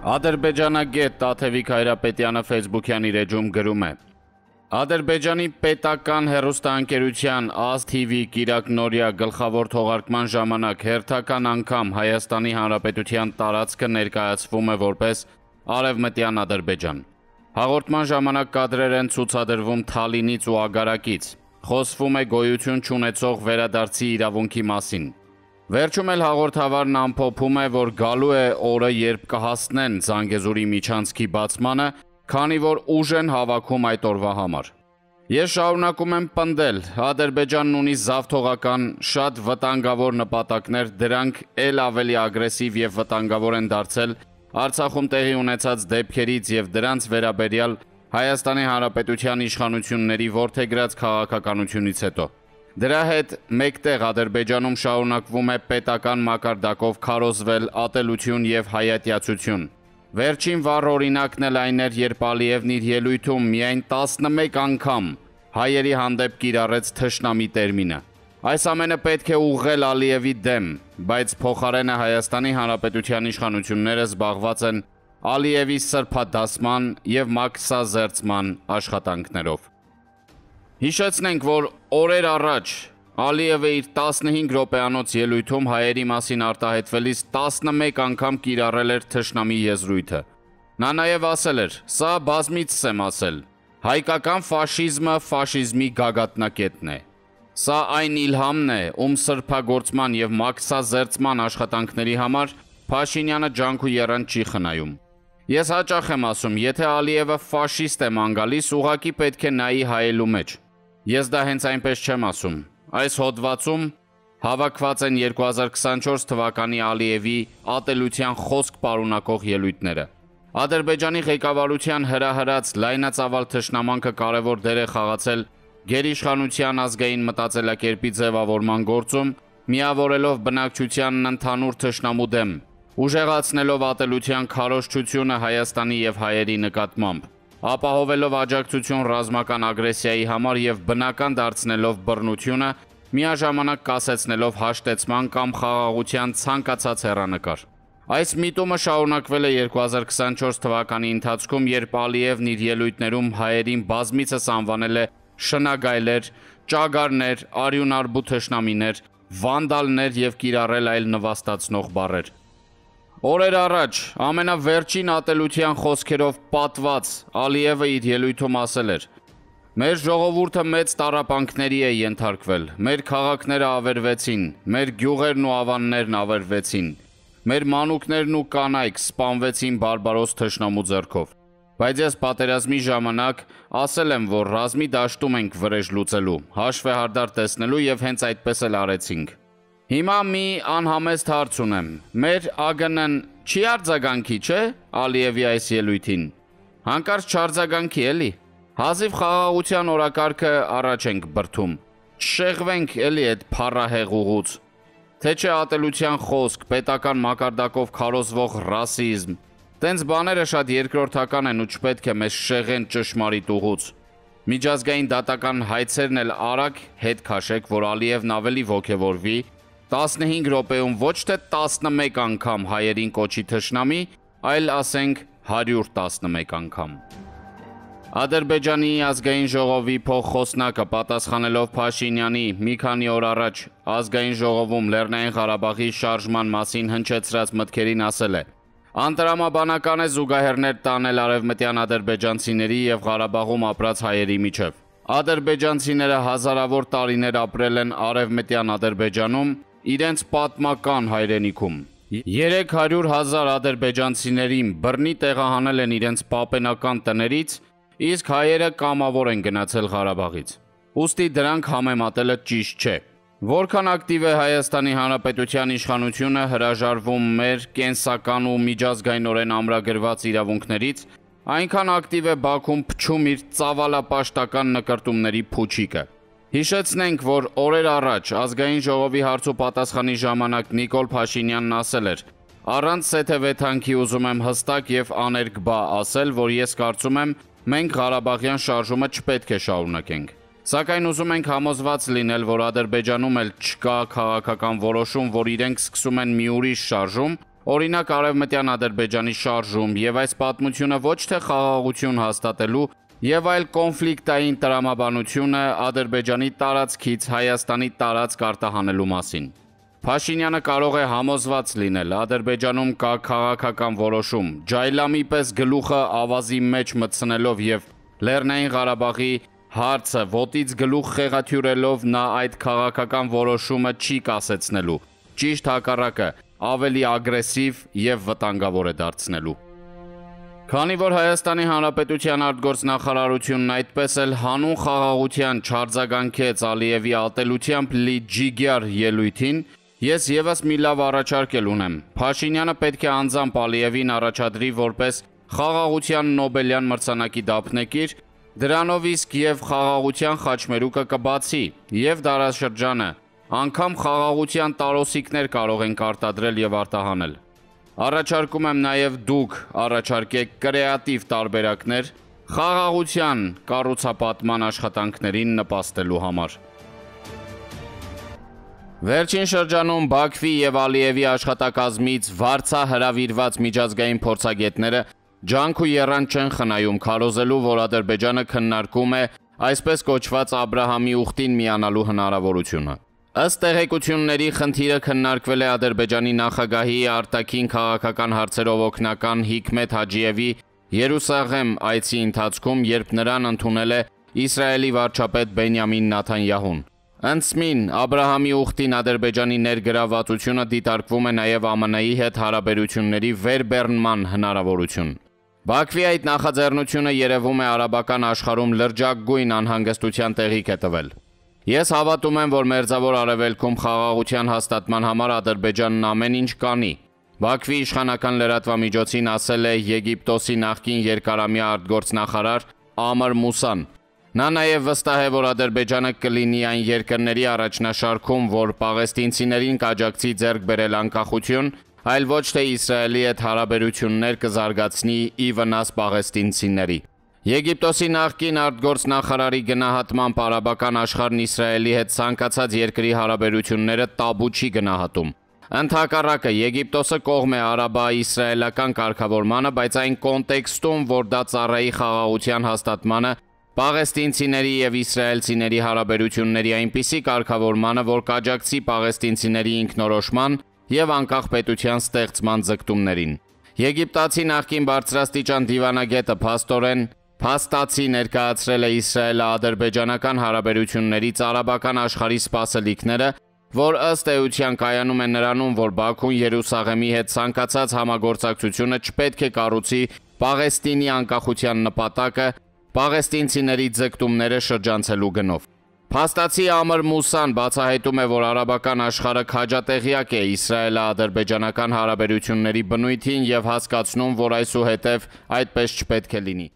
Ադրբեջանագետ Տաթևիկ Հայրապետյանը Facebook-յան իր էջում գրում է. Ադրբեջանի պետական հեռուստաընկերության AzTV կիրակնօրյա գլխավոր թողարկման ժամանակ հերթական անգամ Հայաստանի Հանրապետության տարածքը ներկայացվում է որպես Արևմտյան Ադրբեջան։ Հաղորդման ժամանակ կադրեր են ցուցադրվում Թալինից ու Ագարակից։ Խոսվում է գոյություն չունեցող վերադարձի իրավունքի մասին։ Վերջում էլ հաղորդավարն ամփոփում է, որ գալու է օրը, երբ կհասնեն Զանգեզուրի միջանցքի բացմանը, քանի որ ուժ են հավաքում այդ օրվա համար։ Ես շարունակում եմ պնդել, Ադրբեջանն ունի զավթողական, շատ վտանգավոր նպատակներ, դրանք ել ավելի ագրեսիվ եւ վտանգավոր են դարձել Արցախում տեղի ունեցած դեպքերից եւ դրանց վերաբերյալ Հայաստանի Հանրապետության իշխանությունների որդեգրած քաղաքականությունից հետո։ Դրա հետ մեկտեղ Ադրբեջանում շարունակվում է պետական մակարդակով քարոզվել ատելություն եւ հայատյացություն։ Վերջին վառ օրինակն էլ այն էր, երբ Ալիևն իր ելույթում միայն 11 անգամ հայերի հանդեպ կիրառեց թշնամի տերմինը։ Այս ամենը պետք է ուղղել Ալիևի դեմ, բայց փոխարենը Հայաստանի Հանրապետության իշխանությունները զբաղված են Ալիևի սրբադասման եւ մաքսազերծման աշխատանքներով։ Հիշեցնենք, որ օրեր առաջ Ալիևը իր 15 րոպեանոց ելույթում հայերի մասին արտահայտվելիս 11 անգամ կիրառել էր թշնամի եզրույթը։ Նա նաև ասել էր. «Սա բազմիցս եմ ասել, հայկական ֆաշիզմը ֆաշիզմի գագաթնակետն է։ Սա այն իլհամն է, ում սրբագործման եւ մաքսազերծման աշխատանքների համար Փաշինյանը ջանք ու եռանդ չի խնայում։ Ես հաճախ եմ ասում, եթե Ալիևը ֆաշիստ է ման գալիս, ուղղակի պետք է նայի հայելու մեջ։ Ես դա հենց այնպես չեմ ասում։ Այս հոդվածում հավաքված են 2024 թվականի Ալիևի ատելության խոսք պարունակող ելույթները։ Ադրբեջանի ղեկավարության հրահրած լայնածավալ թշնամանքը կարևոր դեր է խաղացել գերիշխանության ազգային մտածելակերպի ձևավորման գործում, միավորելով բնակչությանն ընդհանուր թշնամու դեմ, ուժեղացնելով ատելության քարոզչությունը Հայաստանի եւ հայերի նկատմամբ, ապահովելով աջակցություն ռազմական ագրեսիայի համար եւ բնական դարձնելով բռնությունը, միաժամանակ կասեցնելով հաշտեցման կամ խաղաղության ցանկացած հեռանկար։ Այս միտումը շարունակվել է 2024 թվականի ընթացքում, երբ Ալիևն իր ելույթներում հայերին բազմիցս անվանել է շնագայլեր, ճագարներ, արյունարբու թշնամիներ, վանդալներ եւ կիրառել այլ նվաստացնող բառեր։ Օրեր առաջ ամենավերջին ատելության խոսքերով պատված Ալիևը իր ելույթում ասել էր. «Մեր ժողովուրդը մեծ տառապանքների է ենթարկվել, մեր քաղաքները ավերվեցին, մեր գյուղերն ու ավաններն ավերվեցին, մեր մանուկներն ու կանայք սպանվեցին բարբարոս թշնամու ձեռքով։ Բայց ես պատերազմի ժամանակ ասել եմ, որ ռազմի դաշտում ենք վրեժ լուծելու, հաշվեհարդար տեսնելու եւ հենց այդպես էլ արեցինք։ Հիմա մի անհամեստ հարց ունեմ. մեր ԱԳՆ-ն չի արձագանքի, չէ, Ալիևի այս ելույթին։ Հանկարծ չարձագանքի էլի։ Հազիվ խաղաղության օրակարգը առաջ ենք բրդում։ Չշեղվենք էլի այդ փառահեղ ուղուց։ Թե չէ ատելության խոսք, պետական մակարդակով քարոզվող ռասիզմ, տենց բաները շատ երկրորդական են ու չպետք է մեզ շեղեն ճշմարիտ ուղուց։ Միջազգային դատական հայցերն էլ արագ հետ քաշեք, որ Ալիևն ավելի ոգևորվի, 15 րոպեում ոչ թե 11 անգամ հայերին կոչի թշնամի, այլ ասենք 111 անգամ։ Ադրբեջանի ազգային ժողովի փոխխոսնակը պատասխանելով Փաշինյանի մի քանի օր առաջ ազգային ժողովում Լեռնային Ղարաբաղի շարժման մասին հնչեցրած մտքերին ասել է. «Անտրամաբանական է զուգահեռներ տանել արևմտյան ադրբեջանցիների եւ Ղարաբաղում ապրած հայերի միջև։ Ադրբեջանցիները հազարավոր տարիներ ապրել են արևմտյան Ադրբեջանում, իրենց պատմական հայրենիքում։ 300,000 ադրբեջանցիներին բռնի տեղահանել են իրենց պապենական տներից, իսկ հայերը կամավոր են գնացել Ղարաբաղից։ Ուստի դրանք համեմատելը ճիշտ չէ։ Որքան ակտիվ է Հայաստանի Հանրապետության իշխանությունը հրաժարվում մեր կենսական ու միջազգայինորեն ամրագրված իրավունքներից, այնքան ակտիվ է Բաքուն փչում իր ծավալապաշտական նկրտումների փուչիկը։ Հիշեցնենք, որ օրեր առաջ ազգային ժողովի հարց ու պատասխանի ժամանակ Նիկոլ Փաշինյանն ասել էր. «Առանց սեթևեթանքի ուզում եմ հստակ եւ աներկ բա ասել, որ ես կարծում եմ, մենք Ղարաբաղյան շարժումը չպետք է շարունակենք։ Սակայն ուզում ենք համոզված լինել, որ Ադրբեջանում էլ չկա քաղաքական որոշում, որ իրենք սկսում են մի ուրիշ շարժում, Օրինակ Արևմտյան Ադրբեջանի շարժում եւ այս պատմությունը ոչ թե խաղաղություն հաստատելու եւ այլ կոնֆլիկտային տրամաբանությունը Ադրբեջանի տարածքից Հայաստանի տարածք արտահանելու մասին։ Փաշինյանը կարող է համոզված լինել, Ադրբեջանում կա քաղաքական որոշում, ջայլամի պես գլուխը ավազի մեջ մտցնելով եւ Լեռնային Ղարաբաղի հարցը ոտից գլուխ խեղաթյուրելով նա այդ քաղաքական որոշումը չի կասեցնելու, ճիշտ հակառակը, ավելի ագրեսիվ եւ վտանգավոր է դարձնելու։ Քանի որ Հայաստանի Հանրապետության արտգործնախարարությունն այդպես էլ հանուն խաղաղության չարձագանքեց Ալիևի ատելությամբ լի ջիգյար ելույթին, ես եւս մի լավ առաջարկել ունեմ։ Փաշինյանը պետք է անձամբ Ալիևին առաջադրի որպես խաղաղության Նոբելյան մրցանակի դափնեկիր, դրանով իսկ եւ խաղաղության խաչմերուկը կբացի եւ դարաշրջանը, անգամ խաղաղության տարոսիկներ կարող ենք արտադրել եւ արտահանել։ Առաջարկում եմ նաեւ դուք առաջարկեք կրեատիվ տարբերակներ խաղաղության կառուցապատման աշխատանքներին նպաստելու համար։ Վերջին շրջանում Բաքվի եւ Ալիևի աշխատակազմից վարձահրավիրված միջազգային փորձագետները ջանք ու եռանդ չեն խնայում քարոզելու, որ Ադրբեջանը քննարկում է այսպես կոչված Աբրահամի ուխտին միանալու հնարավորությունը։ Ըստ տեղեկությունների խնդիրը քննարկվել է Ադրբեջանի նախագահի արտաքին քաղաքական հարցերով օգնական Հիկմետ Հաջիևի Երուսաղեմ այցի ընթացքում, երբ նրան ընդունել է Իսրայելի վարչապետ Բենյամին Նեթանյահուն։ Ընծմին Աբրահամի ուխտին Ադրբեջանի ներգրավվածությունը դիտարկվում է նաև ԱՄՆ-ի հետ հարաբերությունների վերբեռնման հնարավորություն։ Բաքվի այդ նախաձեռնությունը երևում է արաբական աշխարհում լրջագույն անհանգստության տեղիք է տվել։ Ես հավատում եմ, որ Մերձավոր Արևելքում խաղաղության հաստատման համար Ադրբեջանն ամեն ինչ կանի։ Բաքվի իշխանական լրատվամիջոցին ասել է Եգիպտոսի նախկին երկարամյա արտգործնախարար Ամր Մուսան։ Նա նաև վստահ է, որ Ադրբեջանը կլինի այն երկրների առաջնաշարքում, որ պաղեստինցիներին կաջակցի ձեռք բերել անկախություն, այլ ոչ թե Իսրայելի հետ հարաբերություններ կզարգացնի ի վնաս պաղեստինցիների։ Եգիպտոսի նախկին արտգործնախարարի գնահատմամբ արաբական աշխարհն Իսրայելի հետ ցանկացած երկրի հարաբերությունները տաբու չի գնահատում։ Ընդհակառակը Եգիպտոսը կողմ է արաբա-իսրայելական կարգավորմանը, բայց այն կոնտեքստում, որ դա ծառայի խաղաղության հաստատմանը, պաղեստինցիների եւ իսրայելցիների հարաբերությունների այնպիսի կարգավորմանը, որ կաջակցի պաղեստինցիների ինքնորոշման եւ անկախ պետության ստեղծման ձգտումներին։ Եգիպտացի նախկին բարձրաստիճան դիվանագետը փաստացի ներկայացրել է իսրայելա-ադրբեջանական հարաբերություններից արաբական աշխարհի սպասելիքները, որ ըստ էության կայանում է նրանում, որ Բաքուն Երուսաղեմի հետ ցանկացած համագործակցությունը չպետք է կառուցի Պաղեստինի անկախության նպատակը պաղեստինցիների ձգտումները շրջանցելու գնով։ Փաստացի Ամր Մուսան բացահայտում է, որ արաբական աշխարհը քաջատեղյակ է իսրայելա-ադրբեջանական հարաբերությունների բնույթին եւ հասկացնում, որ այսուհետև այդպես չպետք է լինի։